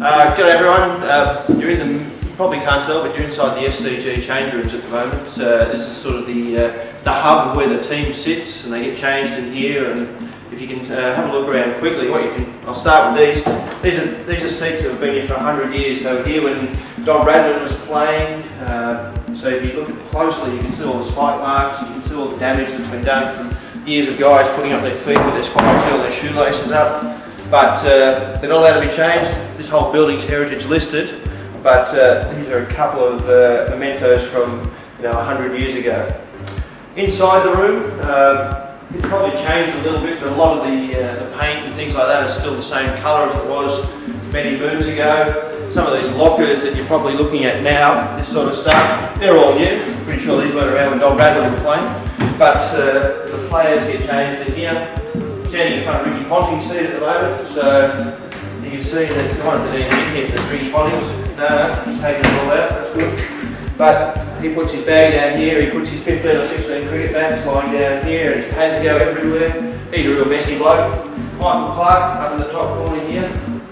G'day everyone. You're in the, you probably can't tell, but you're inside the SCG change rooms at the moment. This is sort of the hub where the team sits and they get changed in here. And if you can have a look around quickly, I'll start with these. These are seats that have been here for 100 years. They were here when Don Bradman was playing. So if you look at it closely, you can see all the spike marks, you can see all the damage that's been done from years of guys putting up their feet with their spikes or their shoelaces up. But they're not allowed to be changed. This whole building's heritage listed, but these are a couple of mementos from 100 years ago. Inside the room, it's probably changed a little bit, but a lot of the paint and things like that is still the same colour as it was many moons ago. Some of these lockers that you're probably looking at now, this sort of stuff, they're all new. Pretty sure these weren't around when Don Bradman was playing. But the players get changed in here. Standing in front of Ricky Ponting's seat at the moment, so you can see that I wonder if there's anything in here that's Ricky Ponting's. No, he's taken it all out, that's good. But he puts his bag down here, he puts his 15 or 16 cricket bats lying down here, and his pads go everywhere. He's a real messy bloke. Michael Clark up in the top corner here,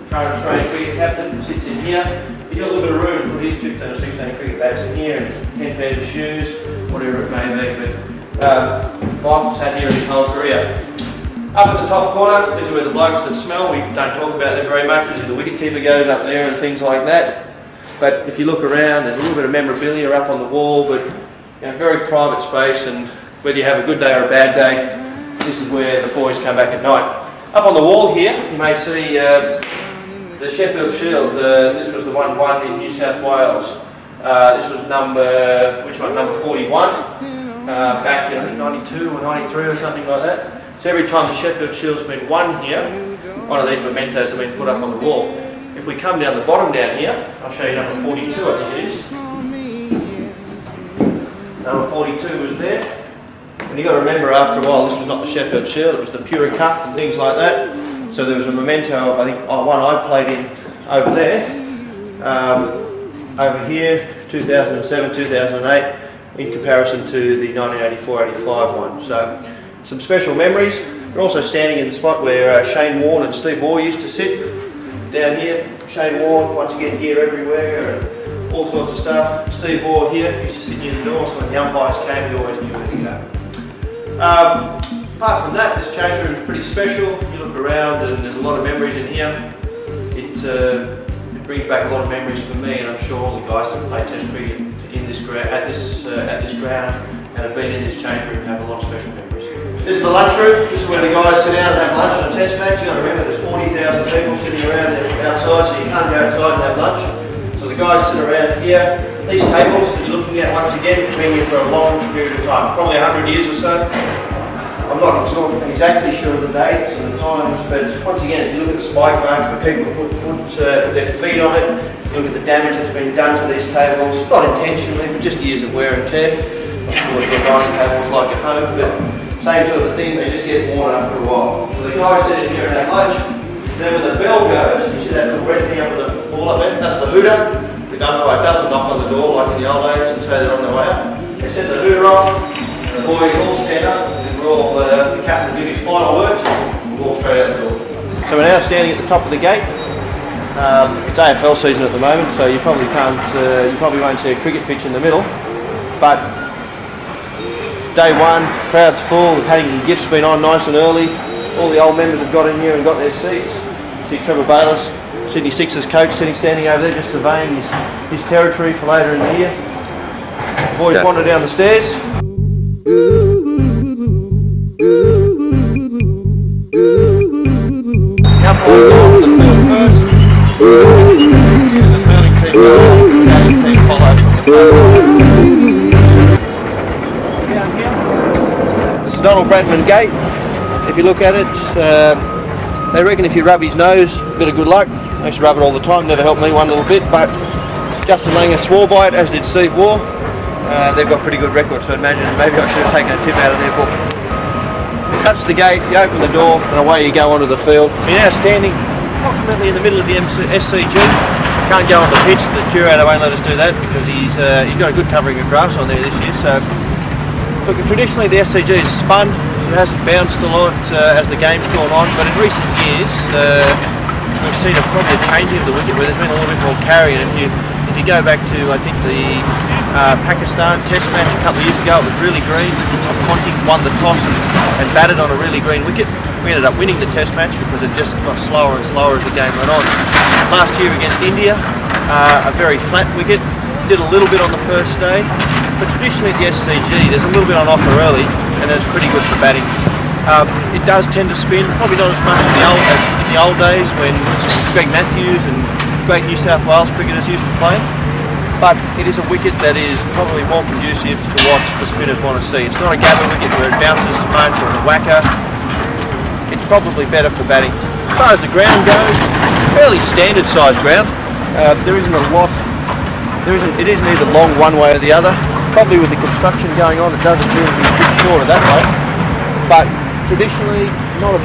current Australian cricket captain, sits in here. He's got a little bit of room to put his 15 or 16 cricket bats in here, and 10 pairs of shoes, whatever it may be. But Michael sat here his whole career. Up at the top corner, these are where the blokes that smell. We don't talk about them very much. The wicketkeeper goes up there and things like that. But if you look around, there's a little bit of memorabilia up on the wall, but very private space, and whether you have a good day or a bad day, this is where the boys come back at night. Up on the wall here, you may see the Sheffield Shield. This was the one won in New South Wales. This was number 41, back in I think 92 or 93 or something like that. So every time the Sheffield Shield's been won here, one of these mementos have been put up on the wall. If we come down the bottom down here, I'll show you number 42, I think it is. Number 42 was there. And you've got to remember, after a while, this was not the Sheffield Shield, it was the Pura Cup and things like that. So there was a memento of, I think, one I played in over there. Over here, 2007, 2008, in comparison to the 1984-85 one. So some special memories. We're also standing in the spot where Shane Warne and Steve Waugh used to sit. Down here, Shane Warne, once again gear everywhere and all sorts of stuff. Steve Waugh here used to sit near the door, so when the umpires came, he always knew where to go. Apart from that, this change room is pretty special. You look around and there's a lot of memories in here. It brings back a lot of memories for me, and I'm sure all the guys that play Test cricket in this at this ground and have been in this change room have a lot of special memories. This is the lunch room. This is where the guys sit down and have lunch on a test match. You've got to remember there's 40,000 people sitting around outside, so you can't go outside and have lunch. So the guys sit around here. These tables that you're looking at, once again, have been here for a long period of time, probably 100 years or so. I'm not exactly sure of the dates and the times, but once again, if you look at the spike marks where people put their feet on it, you look at the damage that's been done to these tables, not intentionally, but just years of wear and tear. I'm sure what your dining tables like at home, but same sort of thing, they just get worn after a while. So the guys sit in here and have lunch. Then when the bell goes, you see that little red thing up with the ball up there, that's the hooter. The umpire doesn't knock on the door like in the old days and say they're on their way out. They set the hooter off, the boys all stand up, and we're all, the captain will give his final words, and we'll walk straight out the door. So we're now standing at the top of the gate. It's AFL season at the moment, so you probably won't see a cricket pitch in the middle, but day one, crowd's full, the Paddington gift's been on nice and early. All the old members have got in here and got their seats. See Trevor Bayliss, Sydney Sixers coach, standing over there just surveying his territory for later in the year. The boys wander down the stairs. The umpires go on to the field first. The fielding team go on, the batting team follows from the front. Donald Bradman gate. If you look at it, they reckon if you rub his nose, a bit of good luck. I used to rub it all the time, never helped me one little bit, but Justin Langer swore by it, as did Steve Waugh. They've got pretty good records, so I imagine maybe I should have taken a tip out of their book. You touch the gate, you open the door, and away you go onto the field. So you're now standing approximately in the middle of the SCG. Can't go on the pitch, the curator won't let us do that because he's got a good covering of grass on there this year. So look, traditionally the SCG is spun. It hasn't bounced a lot as the game's gone on, but in recent years we've seen probably a changing of the wicket where there's been a little bit more carry. And if you go back to, I think, the Pakistan Test match a couple of years ago, it was really green. Ponting won the toss and batted on a really green wicket. We ended up winning the Test match because it just got slower and slower as the game went on. Last year against India, a very flat wicket. Did a little bit on the first day, but traditionally at the SCG there's a little bit on offer early, and it's pretty good for batting. It does tend to spin, probably not as much as in the old days when Greg Matthews and great New South Wales cricketers used to play, but it is a wicket that is probably more conducive to what the spinners want to see. It's not a gabba wicket where it bounces as much or a whacker. It's probably better for batting. As far as the ground goes, it's a fairly standard sized ground. There isn't a lot. It isn't either long one way or the other. Probably with the construction going on, it does appear to be a bit shorter that way. But traditionally, not a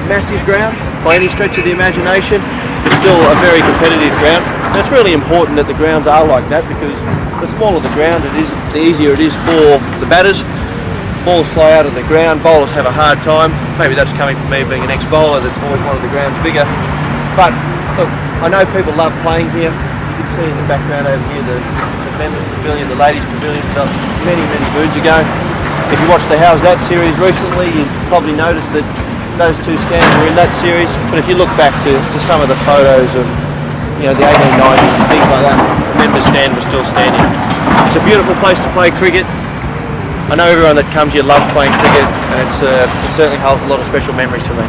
massive ground by any stretch of the imagination. It's still a very competitive ground. And it's really important that the grounds are like that, because the smaller the ground it is, the easier it is for the batters. Balls fly out of the ground, bowlers have a hard time. Maybe that's coming from me being an ex-bowler that always wanted the grounds bigger. But look, I know people love playing here. You can see in the background over here the members' pavilion, the ladies' pavilion, built many moons ago. If you watched the How's That series recently, you probably noticed that those two stands were in that series. But if you look back to some of the photos of the 1890s and things like that, the members' stand was still standing. It's a beautiful place to play cricket. I know everyone that comes here loves playing cricket, and it certainly holds a lot of special memories for me.